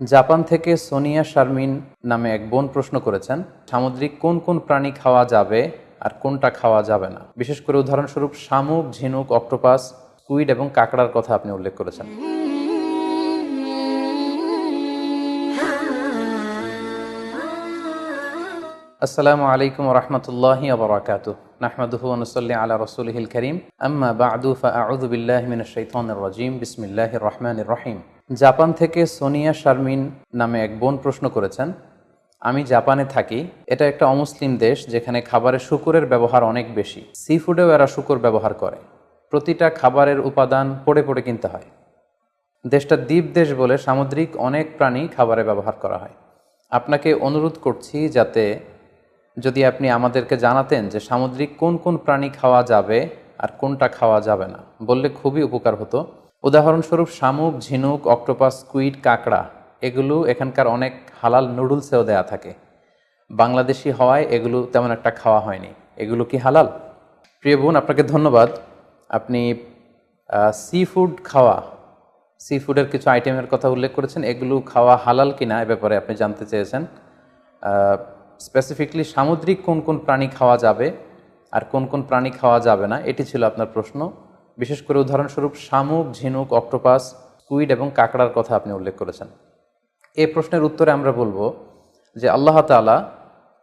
Japan থেকে সোনিয়া শারমিন নামে এক বোন প্রশ্ন করেছেন, সামুদ্রিক কোন কোন প্রাণী খাওয়া যাবে আর কোনটা খাওয়া যাবে না। বিশেষ করে উদাহরণস্বরূপ শামুক, ঝিনুক, অক্টোপাস, স্কুইড এবং কাঁকড়ার কথা আপনি উল্লেখ করেছেন। আসসালামু আলাইকুম ওয়া রাহমাতুল্লাহি ওয়া বারাকাতুহু। নাহমাদুহু ওয়া নুসাল্লি আলা রাসূলিহিল কারীম। আম্মা বা'দু ফাআউযু বিল্লাহি মিনাশ শাইতানির রাজীম। বিসমিল্লাহির রহমানির রহিম। জাপান থেকে সোনিয়া শারমিন নামে এক বোন প্রশ্ন করেছেন, আমি জাপানে থাকি। এটা একটা অমুসলিম দেশ যেখানে খাবারে শূকরের ব্যবহার অনেক বেশি। সি ফুডেও এরা শূকর ব্যবহার করে। প্রতিটা খাবারের উপাদান পড়ে পড়ে কিনতে হয়। দেশটা দ্বীপ দেশ বলে সামুদ্রিক অনেক প্রাণী খাবারে ব্যবহার করা হয়। আপনাকে অনুরোধ করছি যাতে যদি আপনি আমাদেরকে জানাতেন যে সামুদ্রিক কোন কোন প্রাণী খাওয়া যাবে আর কোনটা খাওয়া যাবে না, বললে খুবই উপকার হতো। উদাহরণস্বরূপ শামুক, ঝিনুক, অক্টোপাস, স্কুইড, কাঁকড়া এগুলো এখানকার অনেক হালাল নুডলসেও দেয়া থাকে। বাংলাদেশি হওয়ায় এগুলো তেমন একটা খাওয়া হয়নি। এগুলো কি হালাল? প্রিয় বোন, আপনাকে ধন্যবাদ। আপনি সি ফুড খাওয়া, সি ফুডের কিছু আইটেমের কথা উল্লেখ করেছেন। এগুলো খাওয়া হালাল কিনা এ ব্যাপারে আপনি জানতে চেয়েছেন। স্পেসিফিকলি সামুদ্রিক কোন কোন প্রাণী খাওয়া যাবে আর কোন কোন প্রাণী খাওয়া যাবে না, এটি ছিল আপনার প্রশ্ন। বিশেষ করে উদাহরণস্বরূপ শামুক, ঝিনুক, অক্টোপাস, স্কুইড এবং কাঁকড়ার কথা আপনি উল্লেখ করেছেন। এই প্রশ্নের উত্তরে আমরা বলবো যে আল্লাহ তাআলা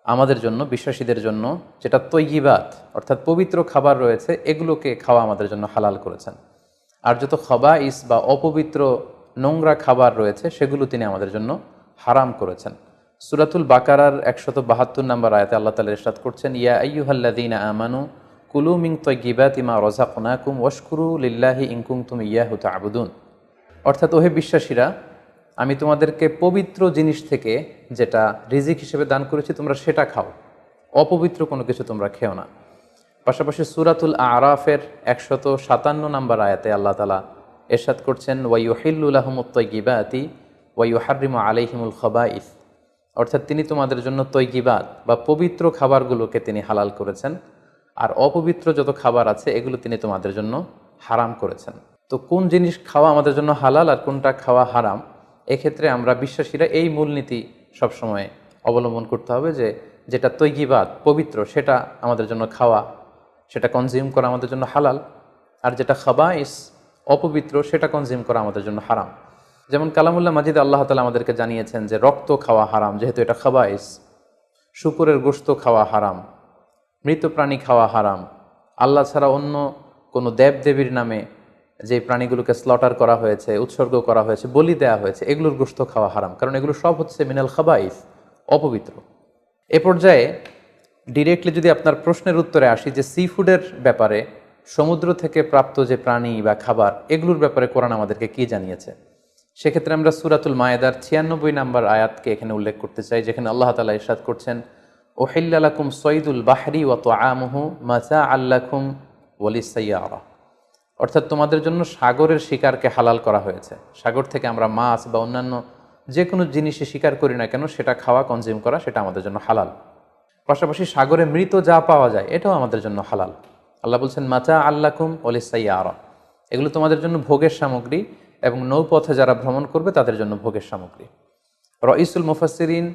আমাদের জন্য, বিশ্বাসীদের জন্য যেটা তৈয়িবাত অর্থাৎ পবিত্র খাবার রয়েছে, এগুলোকে খাওয়া আমাদের জন্য হালাল করেছেন। আর যত খাবাইস বা অপবিত্র নোংরা খাবার রয়েছে সেগুলো তিনি আমাদের জন্য হারাম করেছেন। সূরাতুল বাকারার 172 নম্বর আয়াতে আল্লাহ তাআলা ইরশাদ করছেন, ইয়া আইয়ুহাল্লাযীনা আমানু কুলু মিন তাইয়্যিবাতি মা রাযাকনাকুম ওয়াশকুরু লিল্লাহি ইন কুনতুম ইয়্যাহু তা'বুদুন। অর্থাৎ ওহে বিশ্বাসীরা, আমি তোমাদেরকে পবিত্র জিনিস থেকে যেটা রিজিক হিসেবে দান করেছি তোমরা সেটা খাও, অপবিত্র কোনো কিছু তোমরা খেও না। পাশাপাশি সূরাতুল আরাফের 157 নম্বর আয়াতে আল্লাহ তাআলা ইরশাদ করছেন, ওয়া ইউহিল্লু লাহুমুত তাইয়্যিবাতি ওয়া ইউহাররিমু আলাইহিমুল খাবাইস। অর্থাৎ তিনি তোমাদের জন্য তৈয়িবাত বা পবিত্র খাবারগুলোকে তিনি হালাল করেছেন, আর অপবিত্র যত খাবার আছে এগুলো তিনি তোমাদের জন্য হারাম করেছেন। তো কোন জিনিস খাওয়া আমাদের জন্য হালাল আর কোনটা খাওয়া হারাম, এক্ষেত্রে আমরা বিশ্বাসীরা এই মূলনীতি সবসময় অবলম্বন করতে হবে যে যেটা তৈয়িবাত পবিত্র সেটা আমাদের জন্য খাওয়া, সেটা কনজিউম করা আমাদের জন্য হালাল, আর যেটা খাবাইস অপবিত্র সেটা কনজিউম করা আমাদের জন্য হারাম। যেমন কালামুল্লাহ মাজিদ আল্লাহ তাআলা আমাদেরকে জানিয়েছেন যে রক্ত খাওয়া হারাম, যেহেতু এটা খাবাইস। শূকরের গোশত খাওয়া হারাম, মৃত প্রাণী খাওয়া হারাম। আল্লাহ ছাড়া অন্য কোনো দেবদেবীর নামে যে প্রাণীগুলোকে স্লটার করা হয়েছে, উৎসর্গ করা হয়েছে, বলি দেওয়া হয়েছে, এগুলোর গোশত খাওয়া হারাম, কারণ এগুলো সব হচ্ছে মিনাল খাবাইস, অপবিত্র। এ পর্যায়ে ডিরেক্টলি যদি আপনার প্রশ্নের উত্তরে আসি যে সি ফুডের ব্যাপারে, সমুদ্র থেকে প্রাপ্ত যে প্রাণী বা খাবার এগুলোর ব্যাপারে কোরআন আমাদেরকে কি জানিয়েছে, সেক্ষেত্রে আমরা সূরাতুল মায়েদার 96 নম্বর আয়াতকে এখানে উল্লেখ করতে চাই, যেখানে আল্লাহ তাআলা ইরশাদ করছেন, উহিল্লা লাকুম সয়দুল বাহরি ওয়া তুআমুহু মাতাআল লাকুম ওয়া লিস-সাইয়ারা। অর্থাৎ তোমাদের জন্য সাগরের শিকারকে হালাল করা হয়েছে। সাগর থেকে আমরা মাছ বা অন্যান্য যে কোনো জিনিসই শিকার করি না কেন সেটা খাওয়া, কনজিউম করা সেটা আমাদের জন্য হালাল। পাশাপাশি সাগরে মৃত যা পাওয়া যায় এটাও আমাদের জন্য হালাল। আল্লাহ বলছেন মাতাআল লাকুম ওয়া লিস-সাইয়ারা, এগুলো তোমাদের জন্য ভোগের সামগ্রী এবং নৌপথে যারা ভ্রমণ করবে তাদের জন্য ভোগের সামগ্রী। রাইসুল মুফাসসিরিন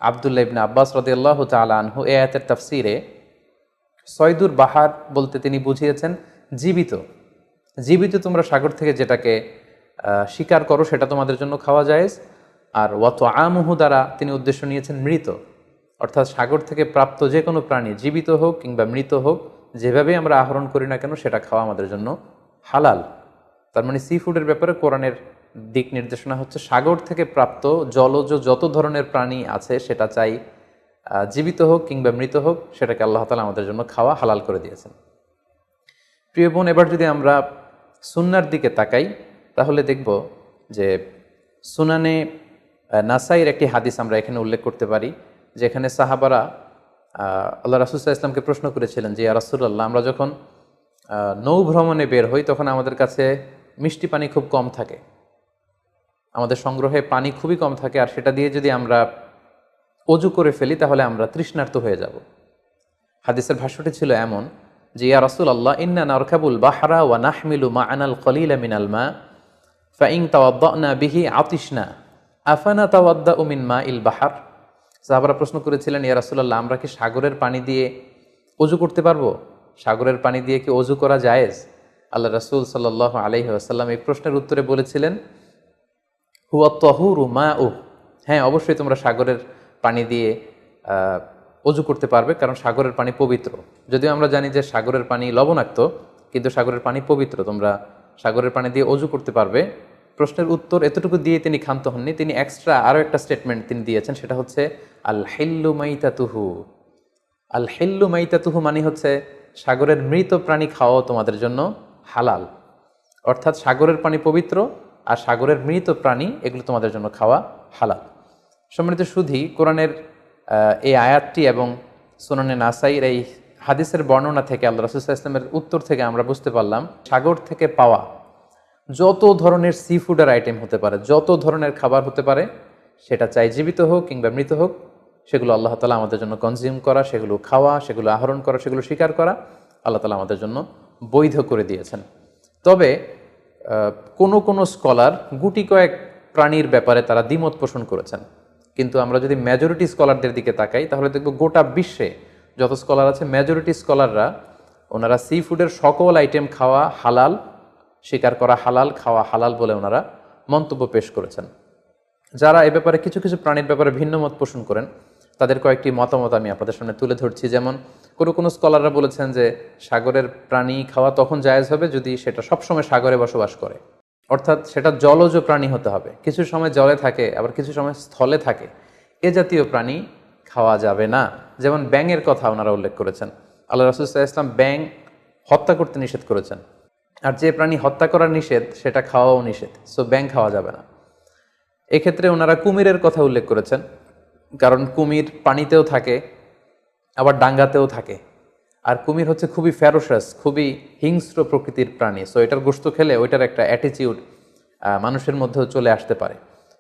আব্দুল্লাহ ইবনে আব্বাস রাদিয়াল্লাহু তাআলা আনহু এই আয়াতের তাফসীরে সয়দুর বাহার বলতে তিনি বুঝিয়েছেন জীবিত। জীবিত তোমরা সাগর থেকে যেটাকে শিকার করো সেটা তোমাদের জন্য খাওয়া জায়েজ। আর ওয়া তুআমুহু দ্বারা তিনি উদ্দেশ্য নিয়েছেন মৃত, অর্থাৎ সাগর থেকে প্রাপ্ত যে কোনো প্রাণী জীবিত হোক কিংবা মৃত হোক, যেভাবে আমরা আহরণ করি না কেন সেটা খাওয়া আমাদের জন্য হালাল। তার মানে সি ফুডের ব্যাপারে কোরআনের দিক নির্দেশনা হচ্ছে সাগর থেকে প্রাপ্ত জলজ যত ধরনের প্রাণী আছে সেটা চাই জীবিত হোক কিংবা মৃত হোক, সেটাকে আল্লাহ তাআলা আমাদের জন্য খাওয়া হালাল করে দিয়েছেন। প্রিয় বোন, এবার যদি আমরা সুন্নার দিকে তাকাই তাহলে দেখব যে সুনানে নাসাইর একটি হাদিস আমরা এখানে উল্লেখ করতে পারি, যেখানে সাহাবারা আল্লাহ রাসূল সাল্লাল্লাহু আলাইহি ওয়াসাল্লামকে প্রশ্ন করেছিলেন যে ইয়া রাসূলুল্লাহ, আমরা যখন নৌ ভ্রমণে বের হই তখন আমাদের কাছে মিষ্টি পানি খুব কম থাকে, আমাদের সংগ্রহে পানি খুবই কম থাকে, আর সেটা দিয়ে যদি আমরা অজু করে ফেলি তাহলে আমরা তৃষ্ণার্ত হয়ে যাব। হাদিসের ভাষ্যটি ছিল এমন যে ইয়া রাসূলুল্লাহ, ইন্না নারকাবুল বাহরা ওয়া নাহমিলু মা'ানাল কলিলা মিনাল মা ফাইন তাওয়াদ্দানা বিহি আতিশনা আফানা তাওয়াদ্দা মিন মা ইল বাহার, সাহাবারা প্রশ্ন করেছিলেন, ইয়া রাসূলুল্লাহ, আমরা কি সাগরের পানি দিয়ে অজু করতে পারবো? সাগরের পানি দিয়ে কি অজু করা জায়েজ? আল্লাহ রাসূল সাল্লাল্লাহু আলাইহি ওয়াসাল্লাম এই প্রশ্নের উত্তরে বলেছিলেন, হুয়া তাহুরু মাউহ, হ্যাঁ অবশ্যই তোমরা সাগরের পানি দিয়ে অজু করতে পারবে, কারণ সাগরের পানি পবিত্র। যদিও আমরা জানি যে সাগরের পানি লবণাক্ত, কিন্তু সাগরের পানি পবিত্র, তোমরা সাগরের পানি দিয়ে অজু করতে পারবে। প্রশ্নের উত্তর এতটুকু দিয়ে তিনি ক্ষান্ত হননি, তিনি এক্সট্রা আরও একটা স্টেটমেন্ট তিনি দিয়েছেন, সেটা হচ্ছে আল হিল্লু মাইতাতুহু। আল হিল্লু মাইতাতুহু মানে হচ্ছে সাগরের মৃত প্রাণী খাওয়াও তোমাদের জন্য হালাল। অর্থাৎ সাগরের পানি পবিত্র আর সাগরের মৃত প্রাণী এগুলো তোমাদের জন্য খাওয়া হালাল। সম্মানিত সুধী, কোরআনের এই আয়াতটি এবং সুনানে নাসাইর এই হাদিসের বর্ণনা থেকে, আল্লাহ রাসূল সাল্লাল্লাহু আলাইহি ওয়াসাল্লামের উত্তর থেকে আমরা বুঝতে পারলাম সাগর থেকে পাওয়া যত ধরনের সি ফুডের আইটেম হতে পারে, যত ধরনের খাবার হতে পারে, সেটা চাই জীবিত হোক কিংবা মৃত হোক, সেগুলো আল্লাহ তাআলা আমাদের জন্য কনজিউম করা, সেগুলো খাওয়া, সেগুলো আহরণ করা, সেগুলো শিকার করা আল্লাহ তাআলা আমাদের জন্য বৈধ করে দিয়েছেন। তবে কোনো স্কলার গুটি কয়েক প্রাণীর ব্যাপারে তারা দ্বিমত পোষণ করেছেন, কিন্তু আমরা যদি মেজরিটি স্কলারদের দিকে তাকাই তাহলে দেখব গোটা বিশ্বে যত স্কলার আছে মেজরিটি স্কলাররা ওনারা সি ফুডের সকল আইটেম খাওয়া হালাল, শিকার করা হালাল, খাওয়া হালাল বলে ওনারা মন্তব্য পেশ করেছেন। যারা এ ব্যাপারে কিছু কিছু প্রাণীর ব্যাপারে ভিন্ন মত পোষণ করেন তাদের কয়েকটি মতামত আমি আপনাদের সামনে তুলে ধরছি। যেমন কোনো স্কলাররা বলেছেন যে সাগরের প্রাণী খাওয়া তখন জায়েজ হবে যদি সেটা সবসময় সাগরে বসবাস করে, অর্থাৎ সেটা জলজ প্রাণী হতে হবে, কিছু সময় জলে থাকে আবার কিছু সময় স্থলে থাকে, এ জাতীয় প্রাণী খাওয়া যাবে না। যেমন ব্যাঙের কথা ওনারা উল্লেখ করেছেন, আল্লাহ রাসূল সাল্লাল্লাহু আলাইহি ওয়াসাল্লাম ব্যাঙ হত্যা করতে নিষেধ করেছেন, আর যে প্রাণী হত্যা করা নিষেধ সেটা খাওয়াও নিষেধ, সো ব্যাঙ খাওয়া যাবে না। এক্ষেত্রে ওনারা কুমিরের কথা উল্লেখ করেছেন, কারণ কুমির পানিতেও থাকে আবার ডাঙ্গাতেও থাকে, আর কুমির হচ্ছে খুবই ফ্যারোসাস, খুবই হিংস্র প্রকৃতির প্রাণী, সো এটার গোশত খেলে ওইটার একটা অ্যাটিটিউড মানুষের মধ্যেও চলে আসতে পারে।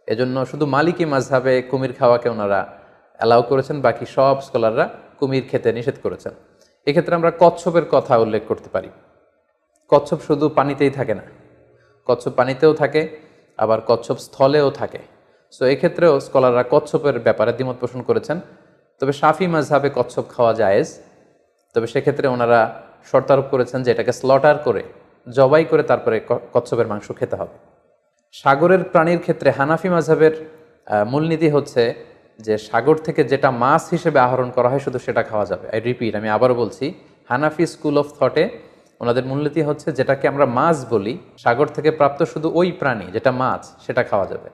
এজন্য শুধু মালিকি মাযহাবে কুমির খাওয়াকে ওনারা অ্যালাউ করেছেন, বাকি সব স্কলাররা কুমির খেতে নিষেধ করেছেন। এক্ষেত্রে আমরা কচ্ছপের কথা উল্লেখ করতে পারি। কচ্ছপ শুধু পানিতেই থাকে না, কচ্ছপ পানিতেও থাকে আবার কচ্ছপ স্থলেও থাকে, সো এক্ষেত্রেও স্কলাররা কচ্ছপের ব্যাপারে দ্বিমত পোষণ করেছেন। তবে শাফি মাযহাবে কচ্ছপ খাওয়া জায়েজ, তবে সেক্ষেত্রে ওনারা শর্তারোপ করেছেন যে এটাকে স্লটার করে, জবাই করে তারপরে কচ্ছপের মাংস খেতে হবে। সাগরের প্রাণীর ক্ষেত্রে হানাফি মাযহাবের মূলনীতি হচ্ছে যে সাগর থেকে যেটা মাছ হিসেবে আহরণ করা হয় শুধু সেটা খাওয়া যাবে। আই রিপিট, আমি আবারও বলছি, হানাফি স্কুল অফ থটে ওনাদের মূলনীতি হচ্ছে যেটাকে আমরা মাছ বলি, সাগর থেকে প্রাপ্ত শুধু ওই প্রাণী যেটা মাছ সেটা খাওয়া যাবে।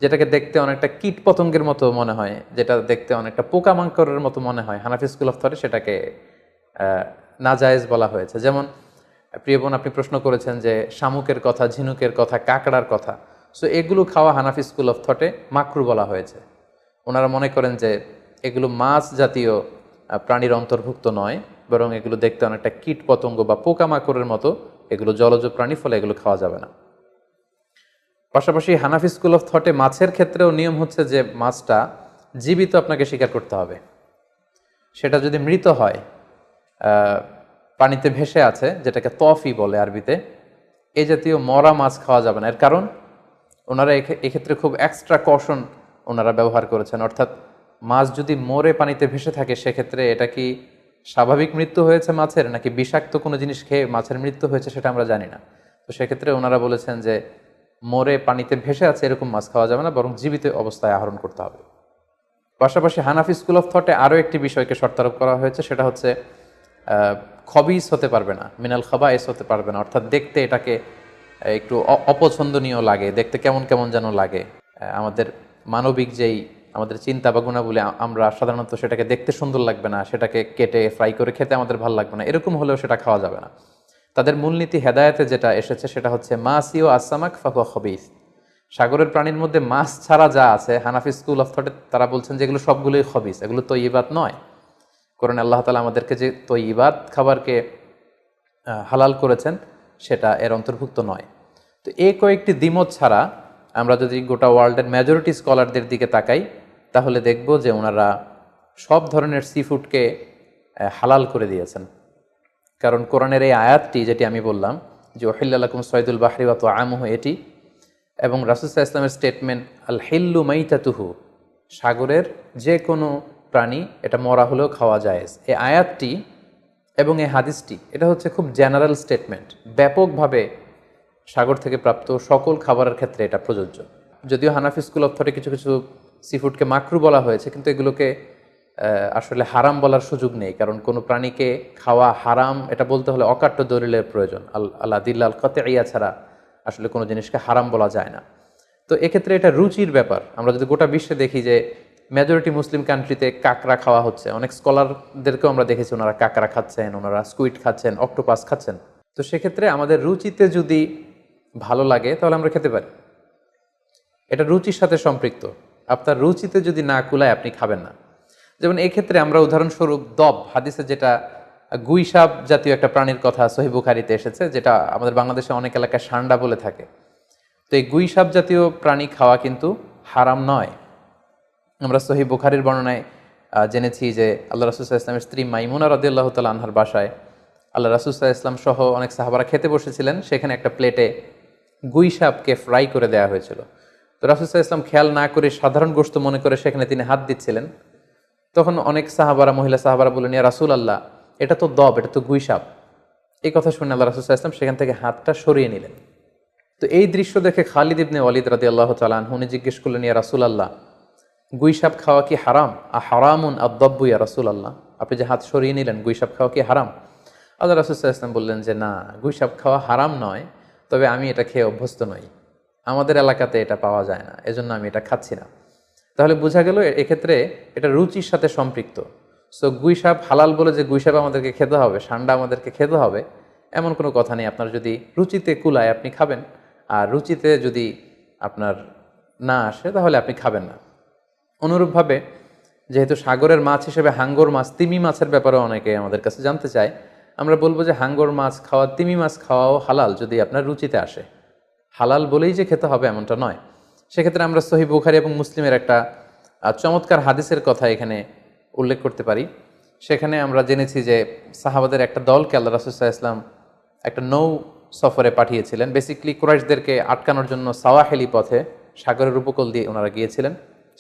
যেটাকে দেখতে অনেকটা কীট পতঙ্গের মতো মনে হয়, যেটা দেখতে অনেকটা পোকামাকড়ের মতো মনে হয়, হানাফি স্কুল অফ থটে সেটাকে নাজায়েজ বলা হয়েছে। যেমন প্রিয় বোন, আপনি প্রশ্ন করেছেন যে শামুকের কথা, ঝিনুকের কথা, কাঁকড়ার কথা, সো এগুলো খাওয়া হানাফি স্কুল অফ থটে মাকরু বলা হয়েছে। ওনারা মনে করেন যে এগুলো মাছ জাতীয় প্রাণীর অন্তর্ভুক্ত নয়, বরং এগুলো দেখতে অনেকটা কীট পতঙ্গ বা পোকামাকড়ের মতো, এগুলো জলজ প্রাণী, ফলে এগুলো খাওয়া যাবে না। পাশাপাশি হানাফি স্কুল অফ থটে মাছের ক্ষেত্রেও নিয়ম হচ্ছে যে মাছটা জীবিত আপনাকে শিকার করতে হবে। সেটা যদি মৃত হয়, পানিতে ভেসে আছে, যেটাকে তফি বলে আরবিতে, এই জাতীয় মরা মাছ খাওয়া যাবে না। এর কারণ ওনারা এক্ষেত্রে খুব এক্সট্রা কশন ওনারা ব্যবহার করেছেন, অর্থাৎ মাছ যদি মরে পানিতে ভেসে থাকে সেক্ষেত্রে এটা কি স্বাভাবিক মৃত্যু হয়েছে মাছের, নাকি বিষাক্ত কোনো জিনিস খেয়ে মাছের মৃত্যু হয়েছে সেটা আমরা জানি না। তো সেক্ষেত্রে ওনারা বলেছেন যে মরে পানিতে ভেসে আছে এরকম মাছ খাওয়া যাবে না, বরং জীবিত অবস্থায় আহরণ করতে হবে। পাশাপাশি হানাফি স্কুল অফ থটে আরও একটি বিষয়কে শর্তারোপ করা হয়েছে, সেটা হচ্ছে খবিস হতে পারবে না, মিনাল খাবায়েস হতে পারবে না, অর্থাৎ দেখতে এটাকে একটু অপছন্দনীয় লাগে, দেখতে কেমন কেমন যেন লাগে। আমাদের মানবিক যেই আমাদের চিন্তা বা গুণাবলী, আমরা সাধারণত সেটাকে দেখতে সুন্দর লাগবে না, সেটাকে কেটে ফ্রাই করে খেতে আমাদের ভালো লাগবে না, এরকম হলেও সেটা খাওয়া যাবে না। তাদের মূলনীতি হেদায়েতে যেটা এসেছে সেটা হচ্ছে মাসিও আসামাক ফাহুয়া খবিস, সাগরের প্রাণীর মধ্যে মাছ ছাড়া যা আছে হানাফি স্কুল অফ থটে তারা বলছেন যে এগুলো সবগুলোই খবিস, এগুলো তৈয়িবাত নয়। কোরআনে আল্লাহ তাআলা আমাদেরকে যে তৈয়িবাত খাবারকে হালাল করেছেন সেটা এর অন্তর্ভুক্ত নয়। তো এই কয়েকটি দ্বিমত ছাড়া আমরা যদি গোটা ওয়ার্ল্ডের মেজরিটি স্কলারদের দিকে তাকাই তাহলে দেখব যে ওনারা সব ধরনের সি ফুডকে হালাল করে দিয়েছেন। কারণ কোরআনের এই আয়াতটি যেটি আমি বললাম যে ওহিল্লা লাকুম সয়দুল বাহরি ওয়া তুআমুহু, এটি এবং রাসূল সাল্লাল্লাহু আলাইহি ওয়াসাল্লামের স্টেটমেন্ট আল হিল্লু মাইতাতুহু, সাগরের যে কোনো প্রাণী এটা মরা হলেও খাওয়া জায়েজ, এই আয়াতটি এবং এই হাদিসটি এটা হচ্ছে খুব জেনারেল স্টেটমেন্ট, ব্যাপকভাবে সাগর থেকে প্রাপ্ত সকল খাবারের ক্ষেত্রে এটা প্রযোজ্য। যদিও হানাফি স্কুল অফ থটে কিছু কিছু সিফুডকে মাকরু বলা হয়েছে, কিন্তু এগুলোকে আসলে হারাম বলার সুযোগ নেই, কারণ কোনো প্রাণীকে খাওয়া হারাম এটা বলতে হলে অকাট্য দলিলের প্রয়োজন। আল্লাহ দিল্লাল কাতঈয়া ছাড়া আসলে কোনো জিনিসকে হারাম বলা যায় না। তো এক্ষেত্রে এটা রুচির ব্যাপার। আমরা যদি গোটা বিশ্বে দেখি যে মেজরিটি মুসলিম কান্ট্রিতে কাঁকড়া খাওয়া হচ্ছে, অনেক স্কলারদেরকেও আমরা দেখেছি ওনারা কাঁকড়া খাচ্ছেন, ওনারা স্কুইড খাচ্ছেন, অক্টোপাস খাচ্ছেন। তো সেক্ষেত্রে আমাদের রুচিতে যদি ভালো লাগে তাহলে আমরা খেতে পারি, এটা রুচির সাথে সম্পৃক্ত। আপনার রুচিতে যদি না কুলায় আপনি খাবেন না। যেমন এই ক্ষেত্রে আমরা উদাহরণস্বরূপ দব, হাদিসে যেটা গুইসাপ জাতীয় একটা প্রাণীর কথা সহিহ বুখারীতে এসেছে, যেটা আমাদের বাংলাদেশে অনেক এলাকায় সান্ডা বলে থাকে। তো এই গুইসাপ জাতীয় প্রাণী খাওয়া কিন্তু হারাম নয়। আমরা সহিহ বুখারীর বর্ণনায় জেনেছি যে আল্লাহ রাসূল সাল্লাল্লাহু আলাইহি ওয়াসাল্লামের স্ত্রী মাইমুনা রাদিয়াল্লাহু তাআলা আনহার বাসায় আল্লাহ রাসূল সাল্লাল্লাহু আলাইহি ওয়াসাল্লাম সহ অনেক সাহাবারা খেতে বসেছিলেন। সেখানে একটা প্লেটে গুইসাপকে ফ্রাই করে দেওয়া হয়েছিল। তো রাসূল সাল্লাল্লাহু আলাইহি ওয়াসাল্লাম খেয়াল না করে সাধারণ গোশত মনে করে সেখানে তিনি হাত দিচ্ছিলেন। তখন অনেক সাহাবারা, মহিলা সাহাবারা বললেন, ইয়া রাসূলুল্লাহ, এটা তো দব, এটা তো গুইসাপ। এই কথা শুনে আল্লাহ রাসূল সাল্লাল্লাহু আলাইহি ওয়াসাল্লাম সেখান থেকে হাতটা সরিয়ে নিলেন। তো এই দৃশ্য দেখে খালিদ ইবনে ওয়ালিদ রাদিয়াল্লাহু তাআলা আনহু উনি জিজ্ঞেস করলেন, ইয়া রাসূলুল্লাহ, গুইসাপ খাওয়া কি হারাম? হারামুন আদ-দাব্বু ইয়া রাসূলুল্লাহ, আপনি যে হাত সরিয়ে নিলেন, গুইসাপ খাওয়া কি হারাম? আল্লাহ রাসূল সাল্লাল্লাহু আলাইহি ওয়াসাল্লাম বললেন যে না, গুইসাপ খাওয়া হারাম নয়, তবে আমি এটা খেয়ে অভ্যস্ত নই, আমাদের এলাকাতে এটা পাওয়া যায় না, এজন্য আমি এটা খাচ্ছি না। তাহলে বোঝা গেল এক্ষেত্রে এটা রুচির সাথে সম্পৃক্ত। সো গুইসাপ হালাল বলে যে গুইসাপ আমাদেরকে খেতে হবে, সান্ডা আমাদেরকে খেতে হবে, এমন কোনো কথা নেই। আপনার যদি রুচিতে কুলায় আপনি খাবেন, আর রুচিতে যদি আপনার না আসে তাহলে আপনি খাবেন না। অনুরূপভাবে যেহেতু সাগরের মাছ হিসেবে হাঙ্গর মাছ, তিমি মাছের ব্যাপারে অনেকে আমাদের কাছে জানতে চায়, আমরা বলবো যে হাঙ্গর মাছ খাওয়া, তিমি মাছ খাওয়াও হালাল যদি আপনার রুচিতে আসে। হালাল বলেই যে খেতে হবে এমনটা নয়। সেক্ষেত্রে আমরা সহিহ বুখারী এবং মুসলিমের একটা চমৎকার হাদিসের কথা এখানে উল্লেখ করতে পারি। সেখানে আমরা জেনেছি যে সাহাবাদের একটা দলকে আল্লাহ রাসূল সাল্লাল্লাহু আলাইহি ওয়াসাল্লাম একটা নৌ সফরে পাঠিয়েছিলেন। বেসিক্যালি কুরাইশদেরকে আটকানোর জন্য সাওয়াহেলি পথে সাগরের উপকূল দিয়ে ওনারা গিয়েছিলেন।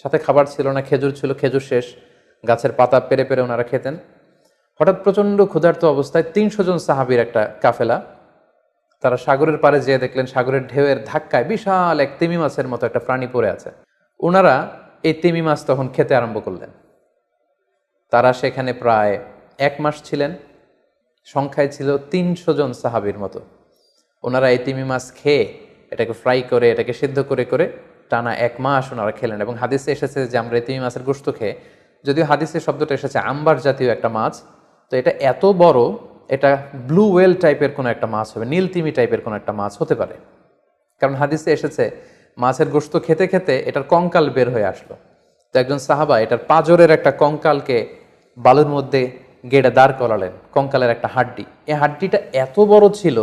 সাথে খাবার ছিল না, খেজুর ছিল, খেজুর শেষ, গাছের পাতা পেরে পেরে ওনারা খেতেন। হঠাৎ প্রচণ্ড ক্ষুধার্ত অবস্থায় ৩০০ জন সাহাবীর একটা কাফেলা, তারা সাগরের পাড়ে যেয়ে দেখলেন সাগরের ঢেউয়ের ধাক্কায় বিশাল এক তিমি মাছের মতো একটা প্রাণী পড়ে আছে। ওনারা এই তিমি মাছ তখন খেতে আরম্ভ করলেন। তারা সেখানে প্রায় 1 মাস ছিলেন, সংখ্যায় ছিল ৩০০ জন সাহাবীর মতো। ওনারা এই তিমি মাছ খেয়ে এটাকে ফ্রাই করে, এটাকে সিদ্ধ করে করে টানা 1 মাস ওনারা খেলেন। এবং হাদিসে এসেছে যে আমরা এই তিমি মাছের গোশত খেয়ে, যদিও হাদিসের শব্দটা এসেছে আম্বার জাতীয় একটা মাছ, তো এটা এত বড়, এটা ব্লু ওয়েল টাইপের কোনো একটা মাছ হবে, নীল তিমি টাইপের কোনো একটা মাছ হতে পারে। কারণ হাদিসে এসেছে মাছের গোশত খেতে খেতে এটার কঙ্কাল বের হয়ে আসলো। তো একজন সাহাবা এটার পাঁজরের একটা কঙ্কালকে বালুর মধ্যে গেড়ে দাঁড় করালেন, কঙ্কালের একটা হাড্ডি। এই হাড্ডিটা এত বড় ছিল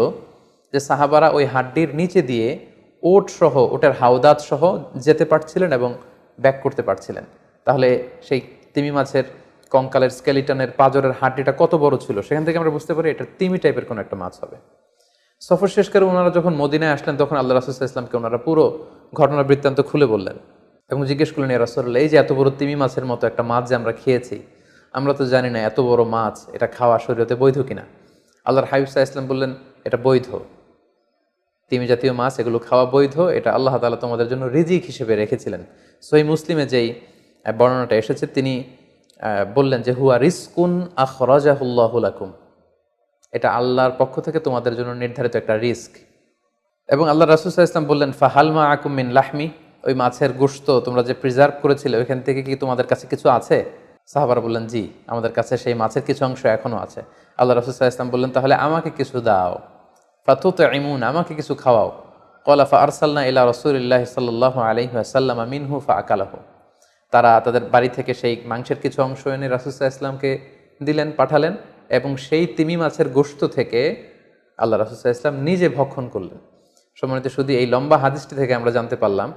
যে সাহাবারা ওই হাড্ডির নিচে দিয়ে ওট সহ, ওটার হাওদাত সহ যেতে পারছিলেন এবং ব্যাক করতে পারছিলেন। তাহলে সেই তিমি মাছের কঙ্কালের স্কেলিটনের পাঁজরের হাড্ডিটা কত বড় ছিল, সেখান থেকে আমরা বুঝতে পারি এটা তিমি টাইপের কোনো একটা মাছ হবে। সফর শেষ করে ওনারা যখন মদিনায় আসলেন তখন আল্লাহ রাসূল সাল্লাল্লাহু আলাইহি ওয়াসাল্লামকে ওনারা পুরো ঘটনা বৃত্তান্ত খুলে বললেন এবং জিজ্ঞেস করলেন, ইয়া রাসূলুল্লাহ, এই যে এত বড় তিমি মাছের মতো একটা মাছ যে আমরা খেয়েছি, আমরা তো জানি না এত বড় মাছ এটা খাওয়া শরীয়তে বৈধ কিনা। আল্লাহর হাবিব সাল্লাল্লাহু আলাইহি ওয়াসাল্লাম বললেন, এটা বৈধ, তিমি জাতীয় মাছ এগুলো খাওয়া বৈধ, এটা আল্লাহ তাআলা তোমাদের জন্য রিজিক হিসেবে রেখেছিলেন। সহিহ মুসলিমে যেই বর্ণনাটা এসেছে তিনি বললেন যে হুয়া রিজকুন আখরাজাহুল্লাহু লাকুম, এটা আল্লাহর পক্ষ থেকে তোমাদের জন্য নির্ধারিত একটা রিস্ক। এবং আল্লাহ রাসূল সাল্লাল্লাহু আলাইহি ওয়াসাল্লাম বললেন, ফাহাল মাআকুম মিন লাহমি, ওই মাছের গোশত তোমরা যে প্রিজার্ভ করেছিলে ওইখান থেকে কি তোমাদের কাছে কিছু আছে? সাহাবারা বললেন, জি, আমাদের কাছে সেই মাছের কিছু অংশ এখনো আছে। আল্লাহ রাসূল সাল্লাল্লাহু আলাইহি ওয়াসাল্লাম বললেন, তাহলে আমাকে কিছু দাও, ফাতুতঈমুন, আমাকে কিছু খাওয়াও। ক্বালা ফাআরসালনা ইলা রাসূলিল্লাহি সাল্লাল্লাহু আলাইহি ওয়াসাল্লাম মিনহু ফাআকালাহু, তারা তাদের বাড়ি থেকে সেই মাংসের কিছু অংশ এনে রাসূল সাল্লাল্লাহু আলাইহি ওয়াসাল্লামকে দিলেন, পাঠালেন, এবং সেই তিমি মাছের গোশত থেকে আল্লাহ রাসূল সাল্লাল্লাহু আলাইহি ওয়াসাল্লাম নিজে ভক্ষণ করলেন। সম্মানিত, শুধু এই লম্বা হাদিসটি থেকে আমরা জানতে পারলাম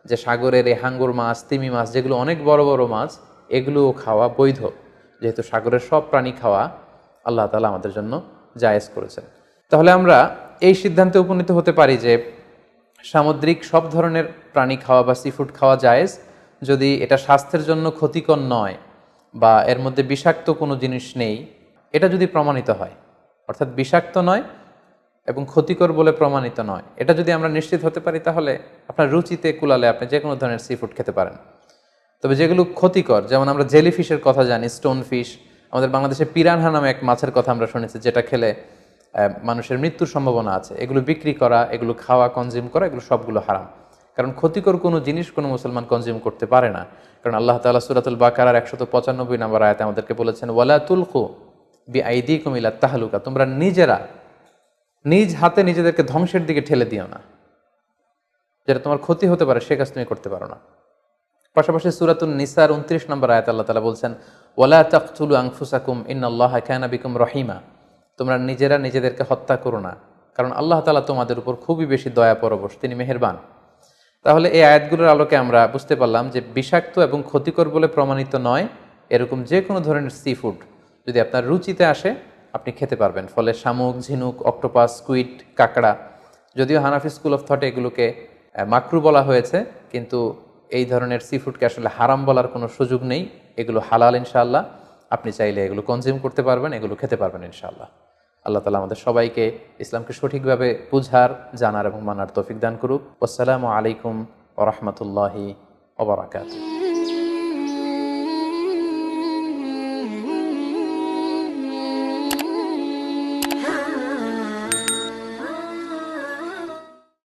যে সাগরের এই হাঙ্গর মাছ, তিমি মাছ, যেগুলো অনেক বড় বড় মাছ, এগুলোও খাওয়া বৈধ, যেহেতু সাগরের সব প্রাণী খাওয়া আল্লাহ তাআলা আমাদের জন্য জায়েজ করেছেন। তাহলে আমরা এই সিদ্ধান্তে উপনীত হতে পারি যে সামুদ্রিক সব ধরনের প্রাণী খাওয়া বা সি ফুড খাওয়া জায়েজ, যদি এটা স্বাস্থ্যের জন্য ক্ষতিকর নয় বা এর মধ্যে বিষাক্ত কোনো জিনিস নেই, এটা যদি প্রমাণিত হয়, অর্থাৎ বিষাক্ত নয় এবং ক্ষতিকর বলে প্রমাণিত নয়, এটা যদি আমরা নিশ্চিত হতে পারি, তাহলে আপনার রুচিতে কুলালে আপনি যে কোনো ধরনের সি ফুড খেতে পারেন। তবে যেগুলো ক্ষতিকর, যেমন আমরা জেলিফিশের কথা জানি, স্টোন ফিশ, আমাদের বাংলাদেশে পিরানহা নামে এক মাছের কথা আমরা শুনেছি, যেটা খেলে মানুষের মৃত্যুর সম্ভাবনা আছে, এগুলো বিক্রি করা, এগুলো খাওয়া, কনজিউম করা, এগুলো সবগুলো হারাম। কারণ ক্ষতিকর কোনো জিনিস কোনো মুসলমান কনজিউম করতে পারে না। কারণ আল্লাহ তাআলা সূরাতুল বাকারার 195 নম্বর আয়াতে আমাদেরকে বলেছেন, ওয়ালা তুলকু বিআইদিকুম ইলা তাহলুকা, তোমরা নিজেরা নিজ হাতে নিজেদেরকে ধ্বংসের দিকে ঠেলে দিও না, যেটা তোমার ক্ষতি হতে পারে সে কাজ তুমি করতে পারো না। পাশাপাশি সূরাতুন নিসার 29 নম্বর আয়াতে আল্লাহ তাআলা বলছেন, ওয়ালা তাকতুলু আনফুসাকুম ইন্নাল্লাহা কানা বিকুম রহিমা, তোমরা নিজেরা নিজেদেরকে হত্যা করো না, কারণ আল্লাহ তাআলা তোমাদের উপর খুবই বেশি দয়া পরবশ, তিনি মেহেরবান। তাহলে এই আয়াতগুলোর আলোকে আমরা বুঝতে পারলাম যে বিষাক্ত এবং ক্ষতিকর বলে প্রমাণিত নয় এরকম যে কোনো ধরনের সি ফুড যদি আপনার রুচিতে আসে, আপনি খেতে পারবেন। ফলে শামুক, ঝিনুক, অক্টোপাস, স্কুইড, কাঁকড়া, যদিও হানাফি স্কুল অফ থটে এগুলোকে মাকরু বলা হয়েছে, কিন্তু এই ধরনের সি ফুডকে আসলে হারাম বলার কোনো সুযোগ নেই, এগুলো হালাল ইনশাআল্লাহ। আপনি চাইলে এগুলো কনজিউম করতে পারবেন, এগুলো খেতে পারবেন ইনশাআল্লাহ। আল্লাহ তাআলা আমাদের সবাইকে ইসলামকে সঠিকভাবে বুঝার, জানার এবং মানার তৌফিক দান করুক। আসসালামু আলাইকুম ওয়া রাহমাতুল্লাহি ওয়া বারাকাতুহু।